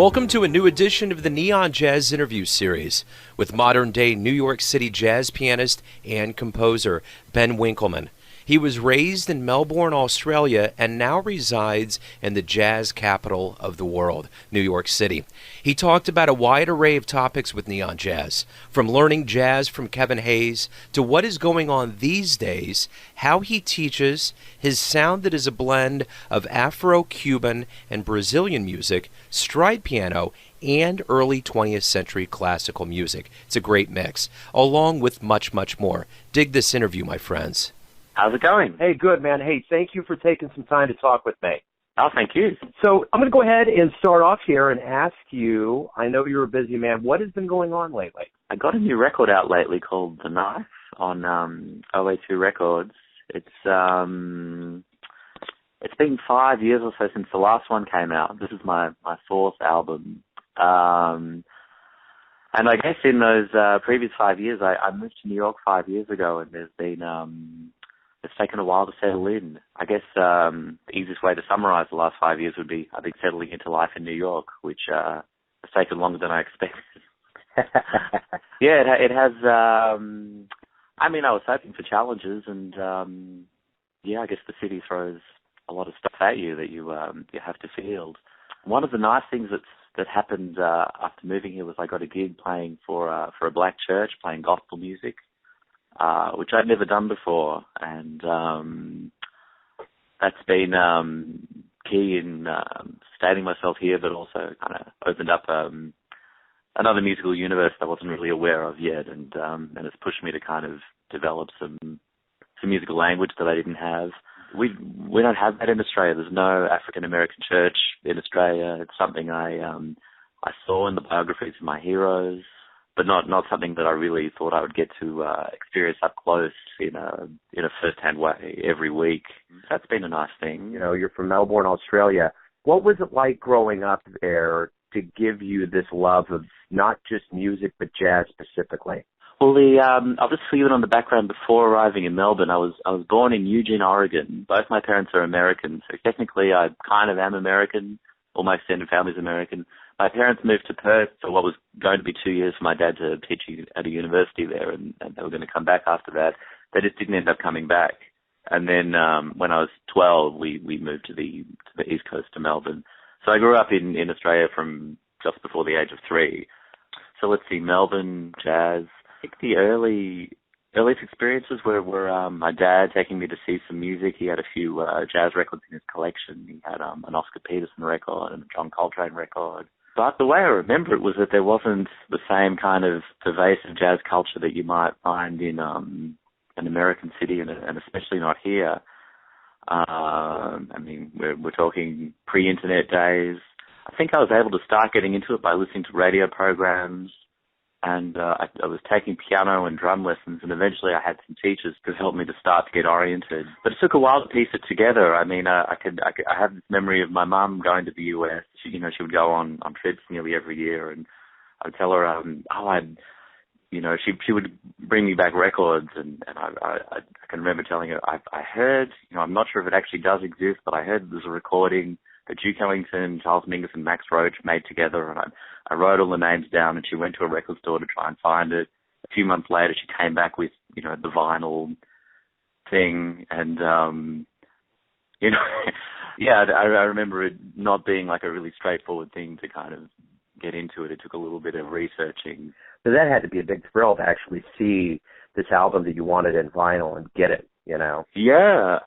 Welcome to a new edition of the Neon Jazz Interview Series with modern-day New York City jazz pianist and composer Ben Winkelman. He was raised in Melbourne, Australia, and now resides in the jazz capital of the world, New York City. He talked about a wide array of topics with Neon Jazz, from learning jazz from Kevin Hayes to what is going on these days, how he teaches, his sound that is a blend of Afro-Cuban and Brazilian music, stride piano, and early 20th century classical music. It's a great mix, along with much, much more. Dig this interview, my friends. How's it going? Hey, good, man. Hey, thank you for taking some time to talk with me. Oh, thank you. So I'm going to go ahead and start off here and ask you, I know you're a busy man, what has been going on lately? I got a new record out lately called The Knife on OA2 Records. It's been 5 years or so since the last one came out. This is my fourth album. And I guess in those previous 5 years, I moved to New York 5 years ago, and there's been it's taken a while to settle in. I guess the easiest way to summarize the last 5 years would be, I think, settling into life in New York, which has taken longer than I expected. Yeah, it has. I was hoping for challenges, and I guess the city throws a lot of stuff at you that you have to field. One of the nice things that happened after moving here was I got a gig playing for a black church, playing gospel music, which I'd never done before, and that's been key in sustaining myself here, but also kind of opened up another musical universe that I wasn't really aware of yet, and it's pushed me to kind of develop some musical language that I didn't have. We don't have that in Australia. There's no African American church in Australia. It's something I saw in the biographies of my heroes, but not something that I really thought I would get to experience up close in a first-hand way every week. That's been a nice thing. You know, you're from Melbourne, Australia. What was it like growing up there to give you this love of not just music, but jazz specifically? Well, I'll just fill you in on the background. Before arriving in Melbourne, I was born in Eugene, Oregon. Both my parents are American, so technically I kind of am American. All my extended family's American. My parents moved to Perth for what was going to be 2 years for my dad to teach at a university there, and they were going to come back after that. They just didn't end up coming back. And then when I was 12, we moved to the East Coast, to Melbourne. So I grew up in Australia from just before the age of 3. So let's see, Melbourne, jazz. I think the earliest experiences were my dad taking me to see some music. He had a few jazz records in his collection. He had an Oscar Peterson record and a John Coltrane record. But the way I remember it was that there wasn't the same kind of pervasive jazz culture that you might find in an American city, and especially not here. We're talking pre-internet days. I think I was able to start getting into it by listening to radio programs, and I was taking piano and drum lessons, and eventually I had some teachers to help me to start to get oriented. But it took a while to piece it together. I have this memory of my mum going to the US. She would go on trips nearly every year, and I'd tell her, she would bring me back records, and I can remember telling her, I heard, I'm not sure if it actually does exist, but I heard there's a recording that Duke Ellington, Charles Mingus, and Max Roach made together, and I wrote all the names down, and she went to a record store to try and find it. A few months later, she came back with, the vinyl thing, and, I remember it not being like a really straightforward thing to kind of get into it. It took a little bit of researching. So that had to be a big thrill to actually see this album that you wanted in vinyl and get it, Yeah.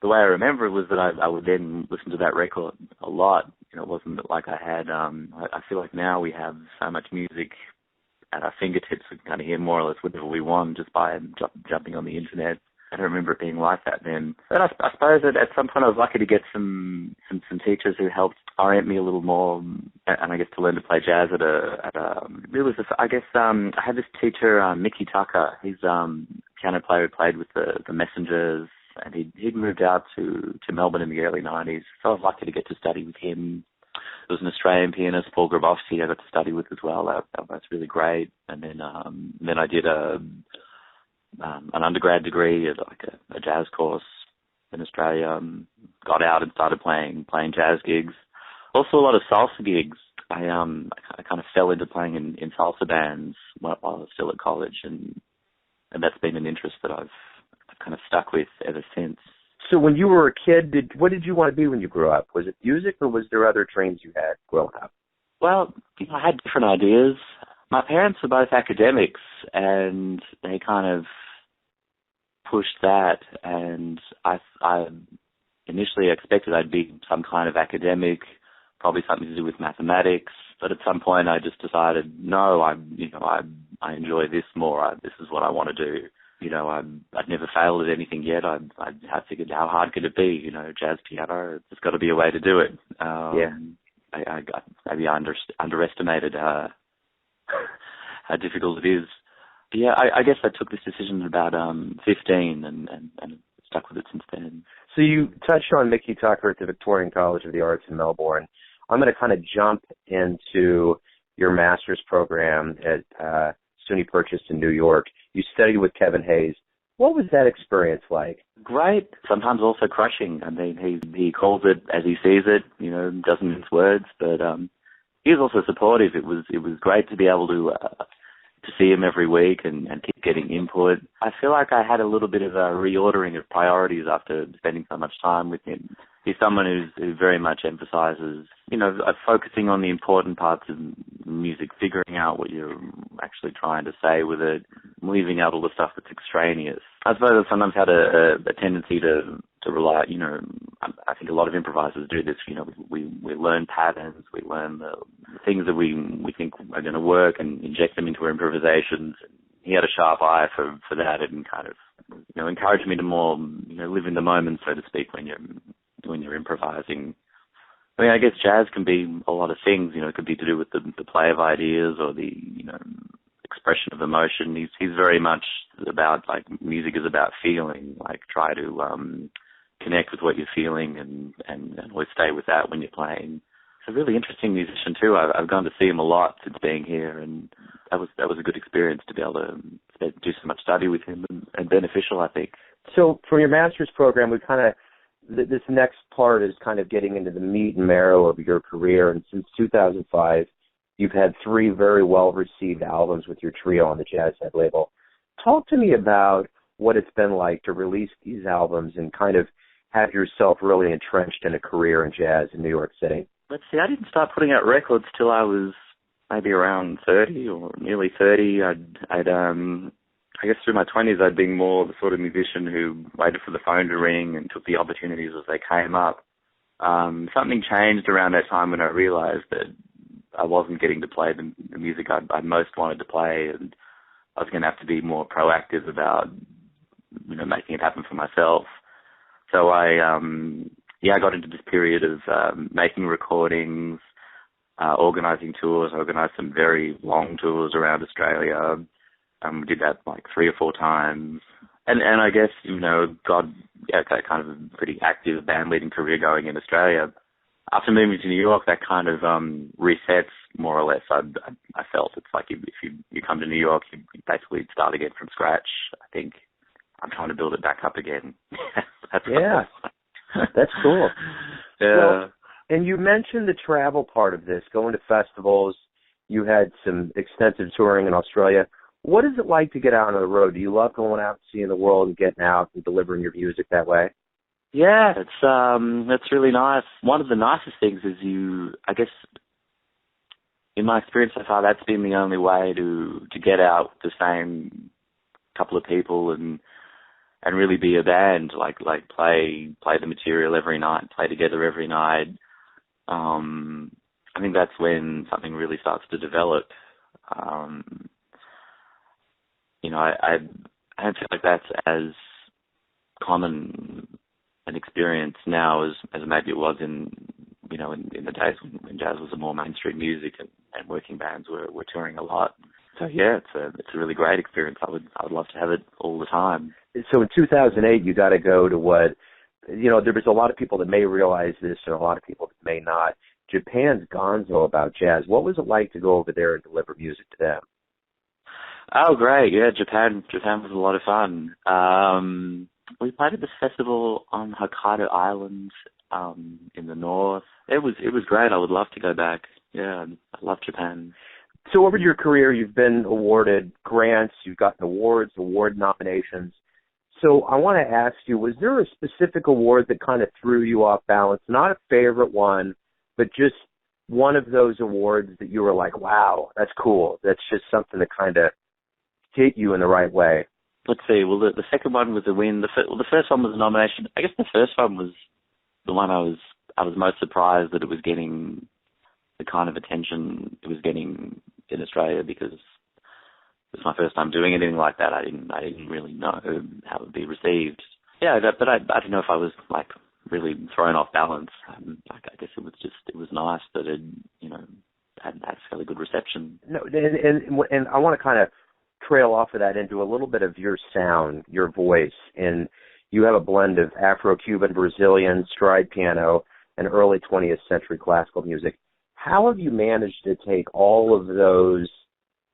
The way I remember it was that I would then listen to that record a lot. It wasn't like I had, I feel like now we have so much music at our fingertips. We can kind of hear more or less whatever we want just by jumping on the internet. I don't remember it being like that then. But I suppose that at some point I was lucky to get some teachers who helped orient me a little more, and I guess to learn to play jazz I had this teacher, Mickey Tucker. He's piano player who played with the Messengers, and he'd moved out to Melbourne in the early 90s. So I was lucky to get to study with him. There was an Australian pianist, Paul Grabowski, I got to study with as well. That's really great. And then I did an undergrad degree, like a jazz course in Australia. Got out and started playing jazz gigs. Also a lot of salsa gigs. I kind of fell into playing in salsa bands while I was still at college, and that's been an interest that I've kind of stuck with ever since. So when you were a kid, what did you want to be when you grew up? Was it music, or was there other dreams you had growing up? Well, I had different ideas. My parents were both academics, and they kind of pushed that, and I initially expected I'd be some kind of academic, probably something to do with mathematics, but at some point I just decided, no, I enjoy this more. This is what I want to do. I'd never failed at anything yet. I figured, how hard could it be? Jazz piano, there's got to be a way to do it. Maybe I underestimated how difficult it is. But yeah, I guess I took this decision at about 15 and stuck with it since then. So you touched on Mickey Tucker at the Victorian College of the Arts in Melbourne. I'm going to kind of jump into your master's program at SUNY Purchase in New York. You studied with Kevin Hayes. What was that experience like? Great. Sometimes also crushing. I mean, he calls it as he sees it, doesn't mince words, but he was also supportive. It was great to be able to see him every week and keep getting input. I feel like I had a little bit of a reordering of priorities after spending so much time with him. He's someone who very much emphasizes, focusing on the important parts of music, figuring out what you're actually trying to say with it, leaving out all the stuff that's extraneous. I suppose I've sometimes had a tendency to rely, I think a lot of improvisers do this, we learn patterns, we learn the things that we think are going to work and inject them into our improvisations. He had a sharp eye for that and kind of, encouraged me to more, live in the moment, so to speak, when you're improvising. I mean, I guess jazz can be a lot of things, it could be to do with the play of ideas or the, expression of emotion. He's very much about, music is about feeling, try to connect with what you're feeling and always stay with that when you're playing. He's a really interesting musician too. I've gone to see him a lot since being here, and that was a good experience to be able to do so much study with him and beneficial, I think. So for your master's program, we kind of, this next part is kind of getting into the meat and marrow of your career, and since 2005, you've had 3 very well-received albums with your trio on the Jazz Head label. Talk to me about what it's been like to release these albums and kind of have yourself really entrenched in a career in jazz in New York City. Let's see, I didn't start putting out records till I was maybe around 30 or nearly 30. I guess through my 20s I'd been more the sort of musician who waited for the phone to ring and took the opportunities as they came up. Something changed around that time when I realized that I wasn't getting to play the music I most wanted to play, and I was going to have to be more proactive about, making it happen for myself. So I got into this period of making recordings, organizing tours. I organized some very long tours around Australia. We did that 3 or 4 times. And I guess, got kind of a pretty active band leading career going in Australia. After moving to New York, that kind of resets more or less. I felt it's like if you come to New York, you basically start again from scratch. I think I'm trying to build it back up again. That's cool. Yeah. Well, and you mentioned the travel part of this, going to festivals. You had some extensive touring in Australia. What is it like to get out on the road? Do you love going out and seeing the world and getting out and delivering your music that way? Yeah, that's really nice. One of the nicest things is I guess, in my experience so far, that's been the only way to get out with the same couple of people and really be a band, play the material every night, play together every night. I think that's when something really starts to develop. I don't feel like that's as common an experience now as maybe it was in the days when jazz was a more mainstream music and working bands were touring a lot. So yeah, it's a really great experience. I would love to have it all the time. So in 2008, you got to go to what, there was a lot of people that may realize this and a lot of people that may not. Japan's gonzo about jazz. What was it like to go over there and deliver music to them? Oh, great. Yeah, Japan was a lot of fun. We played at this festival on Hokkaido Island in the north. It was great. I would love to go back. Yeah, I love Japan. So over your career, you've been awarded grants, you've gotten awards, award nominations. So I want to ask you, was there a specific award that kind of threw you off balance? Not a favorite one, but just one of those awards that you were like, wow, that's cool. That's just something that kind of hit you in the right way. Let's see. Well, the second one was a win. The first one was a nomination. I guess the first one was the one I was most surprised that it was getting the kind of attention it was getting in Australia, because it was my first time doing anything like that. I didn't really know how it would be received. Yeah, but I don't know if I was like really thrown off balance. I guess it was nice that it had a fairly good reception. No, and I want to kind of trail off of that into a little bit of your sound, your voice, and you have a blend of Afro-Cuban, Brazilian, stride piano, and early 20th century classical music. How have you managed to take all of those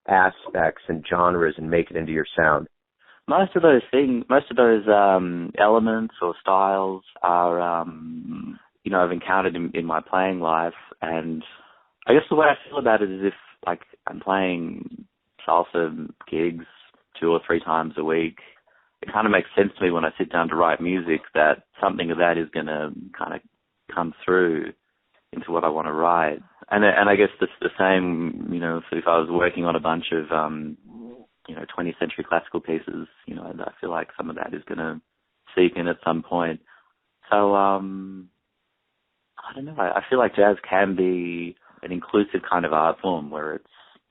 aspects and genres and make it into your sound? Most of those elements or styles are, I've encountered in my playing life, and I guess the way I feel about it is if like I'm playing salsa gigs 2 or 3 times a week, it kind of makes sense to me when I sit down to write music that something of that is going to kind of come through into what I want to write. And I guess the same, if I was working on a bunch of, 20th century classical pieces, I feel like some of that is going to seep in at some point. So, I don't know. I feel like jazz can be an inclusive kind of art form where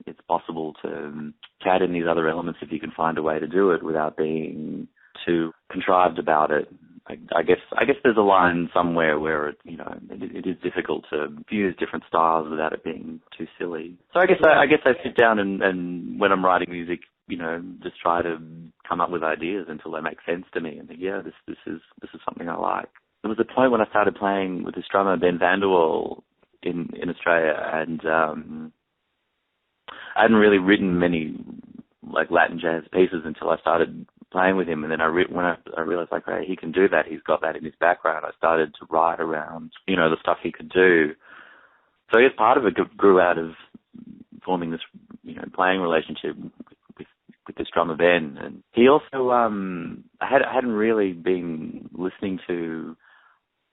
it's possible to add in these other elements if you can find a way to do it without being too contrived about it. I guess there's a line somewhere where it is difficult to use different styles without it being too silly. So I guess I sit down and when I'm writing music, just try to come up with ideas until they make sense to me and think, yeah, this is something I like. There was a point when I started playing with this drummer Ben in Australia, and I hadn't really written many like Latin jazz pieces until I started playing with him, and then when I realized like, hey, he can do that, he's got that in his background, I started to write around the stuff he could do. So I guess part of it grew out of forming this playing relationship with this drummer Ben, and he also I hadn't really been listening to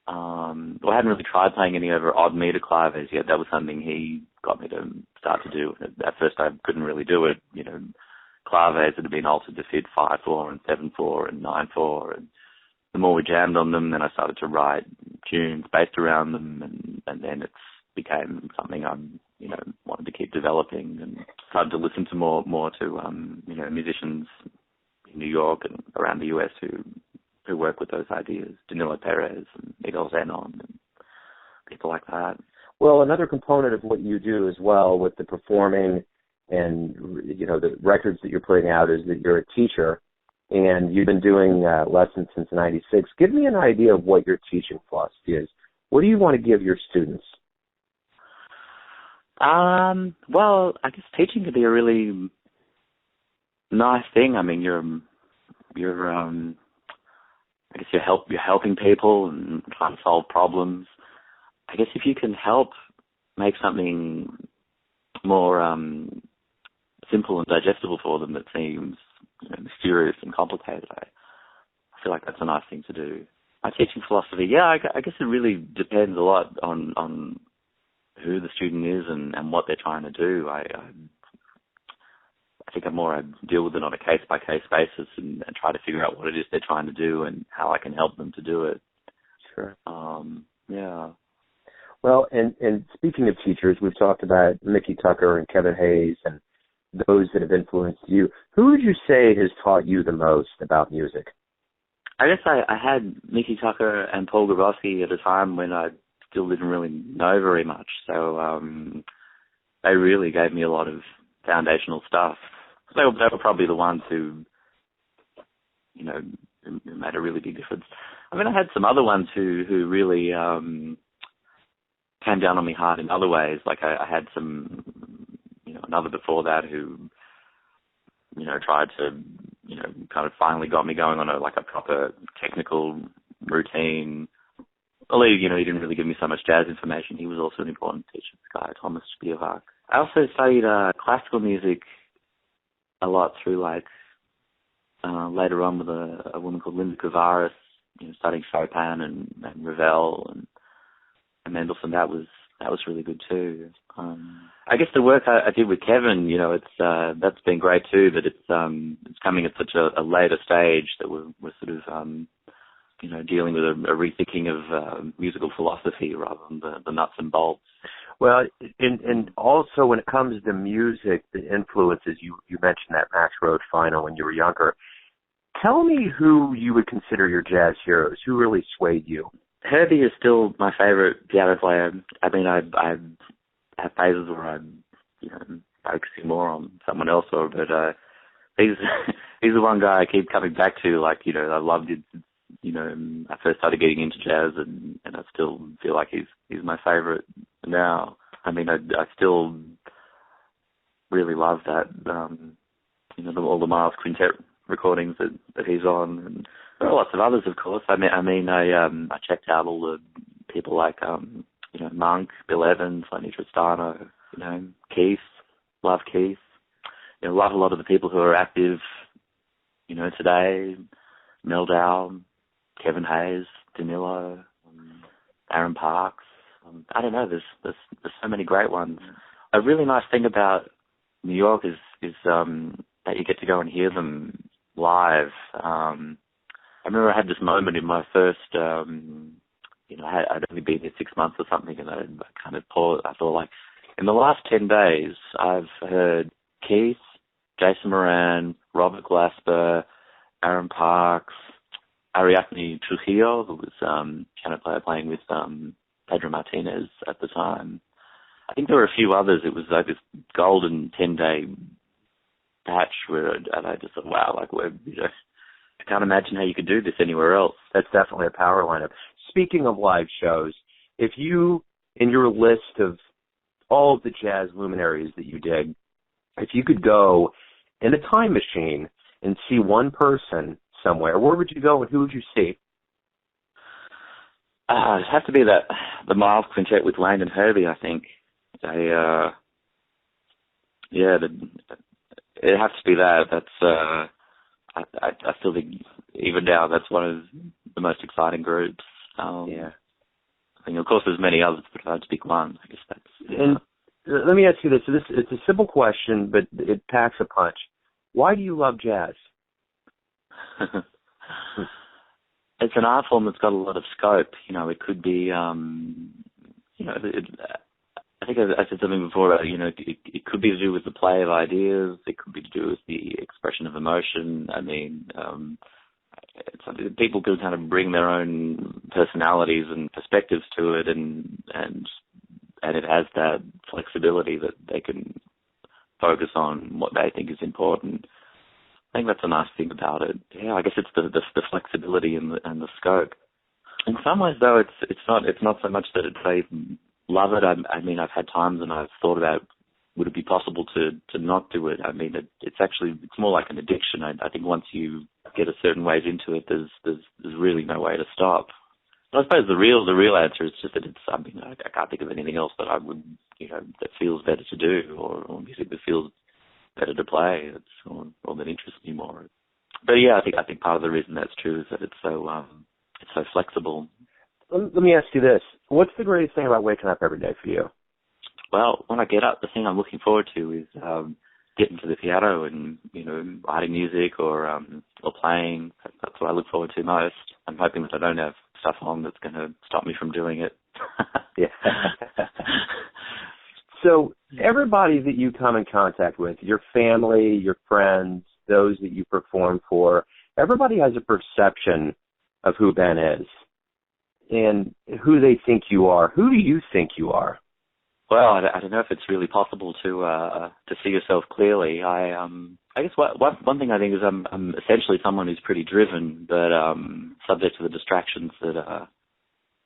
I hadn't really tried playing any over odd meter claves yet. That was something he got me to start to do. At first I couldn't really do it, claves that had been altered to fit 5/4 and 7/4 and 9/4, and the more we jammed on them, then I started to write tunes based around them, and then it became something I wanted to keep developing, and started to listen to more to musicians in New York and around the US who work with those ideas, Danilo Perez and Miguel Zenon and people like that. Well, another component of what you do as well with the performing and the records that you're putting out is that you're a teacher, and you've been doing lessons since '96. Give me an idea of what your teaching philosophy is. What do you want to give your students? Well, I guess teaching could be a really nice thing. I mean, I guess you're helping people and trying to solve problems. I guess if you can help make something more simple and digestible for them that seems mysterious and complicated, I feel like that's a nice thing to do. My teaching philosophy, I guess it really depends a lot on who the student is and what they're trying to do. I think I deal with it on a case-by-case basis and try to figure out what it is they're trying to do and how I can help them to do it. Sure. Yeah. Well, and speaking of teachers, we've talked about Mickey Tucker and Kevin Hayes and those that have influenced you. Who would you say has taught you the most about music? I guess I had Mickey Tucker and Paul Grabowski at a time when I still didn't really know very much. So they really gave me a lot of foundational stuff. They were probably the ones who made a really big difference. I mean, I had some other ones who really came down on me hard in other ways. Like I had some, another before that who, tried to, kind of finally got me going on a proper technical routine. although, he didn't really give me so much jazz information, he was also an important teacher, this guy, Thomas Spivak. I also studied classical music a lot through, later on with a woman called Linda Kuvaris, studying Chopin and Ravel and Mendelssohn. That was really good too. I guess the work I did with Kevin, that's been great too, but it's coming at such a later stage that we're sort of, dealing with a rethinking of musical philosophy rather than the nuts and bolts. Well, and also when it comes to music, the influences, you mentioned that Max Roach final when you were younger. Tell me who you would consider your jazz heroes. Who really swayed you? Herbie is still my favorite piano player. I mean, I have phases where I focus more on someone else, but he's the one guy I keep coming back to. I loved it. I first started getting into jazz, and I still feel like he's my favorite now. I mean, I still really love that. All the Miles Quintet recordings that he's on, and there are lots of others, of course. I checked out all the people like Monk, Bill Evans, Lenny Tristano, Keith, love Keith. Love a lot of the people who are active, today. Mel Dow, Kevin Hayes, Danilo, Aaron Parks. I don't know. There's so many great ones. A really nice thing about New York is that you get to go and hear them live. I remember I had this moment in my first, I'd only been there 6 months or something, and I kind of paused. I thought, in the last 10 days, I've heard Keith, Jason Moran, Robert Glasper, Aaron Parks, Ariadne Trujillo, who was piano player playing with Pedro Martinez at the time. I think there were a few others. It was like this golden 10-day patch where I just thought, wow, I can't imagine how you could do this anywhere else. That's definitely a power lineup. Speaking of live shows, if you, in your list of all of the jazz luminaries that you did, if you could go in a time machine and see one person somewhere, where would you go and who would you see? It'd have to be the Miles Quintet with Wayne and Herbie, I think. It'd have to be that. That's I still think even now that's one of the most exciting groups. I think of course there's many others, but if I had to pick one, I guess that's. And let me ask you this. It's a simple question, but it packs a punch. Why do you love jazz? It's an art form that's got a lot of scope. It could be, I think I said something before about, it could be to do with the play of ideas. It could be to do with the expression of emotion. I mean, it's something that people can kind of bring their own personalities and perspectives to it, and it has that flexibility that they can focus on what they think is important. I think that's a nice thing about it. Yeah, I guess it's the flexibility and the scope. In some ways, though, it's not so much that I love it. I mean, I've had times and I've thought about would it be possible to not do it. I mean, it's more like an addiction. I think once you get a certain ways into it, there's really no way to stop. But I suppose the real answer is just that it's something I can't think of anything else that I would that feels better to do or music that feels better to play, or that interests me more. But yeah, I think part of the reason that's true is that it's so flexible. Let me ask you this: what's the greatest thing about waking up every day for you? Well, when I get up, the thing I'm looking forward to is getting to the piano and writing music or playing. That's what I look forward to most. I'm hoping that I don't have stuff on that's going to stop me from doing it. Yeah. So everybody that you come in contact with, your family, your friends, those that you perform for, everybody has a perception of who Ben is and who they think you are. Who do you think you are? Well, I don't know if it's really possible to see yourself clearly. I guess one thing I think is I'm essentially someone who's pretty driven, but subject to the distractions that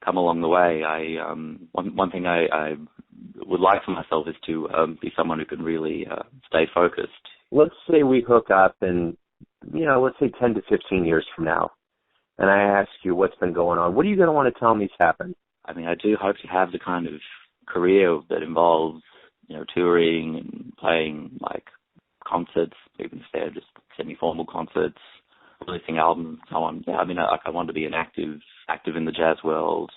come along the way. One thing I would like for myself is to be someone who can really stay focused. Let's say we hook up and, let's say 10 to 15 years from now, and I ask you what's been going on, what are you going to want to tell me's happened? I mean, I do hope to have the kind of career that involves, touring and playing like concerts, even if they're just semi-formal concerts, releasing albums and so on. Yeah, I mean, I want to be an active in the jazz world,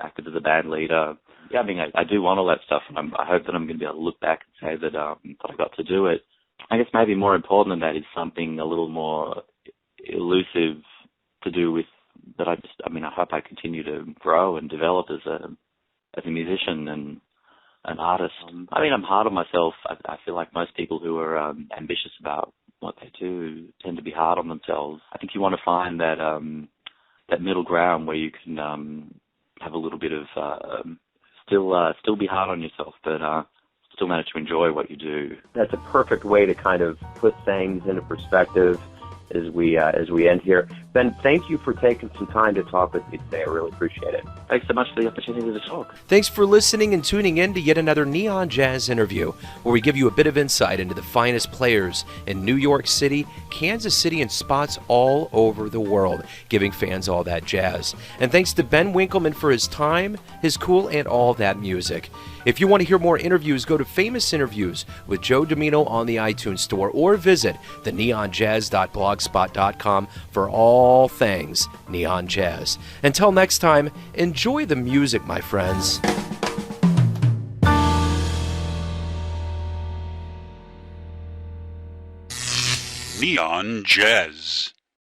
active as a band leader. Yeah, I mean, I do want all that stuff, and I hope that I'm going to be able to look back and say that I got to do it. I guess maybe more important than that is something a little more elusive to do with that. I hope I continue to grow and develop as a musician and an artist. I mean, I'm hard on myself. I feel like most people who are ambitious about what they do tend to be hard on themselves. I think you want to find that middle ground where you can have a little bit of still be hard on yourself, but still manage to enjoy what you do. That's a perfect way to kind of put things into perspective as we end here. Ben, thank you for taking some time to talk with me today. I really appreciate it. Thanks so much for the opportunity to talk. Thanks for listening and tuning in to yet another Neon Jazz interview, where we give you a bit of insight into the finest players in New York City, Kansas City, and spots all over the world, giving fans all that jazz. And thanks to Ben Winkelman for his time, his cool, and all that music. If you want to hear more interviews, go to Famous Interviews with Joe Domino on the iTunes Store, or visit theneonjazz.blogspot.com for all things neon jazz. Until next time, enjoy the music, my friends. Neon Jazz.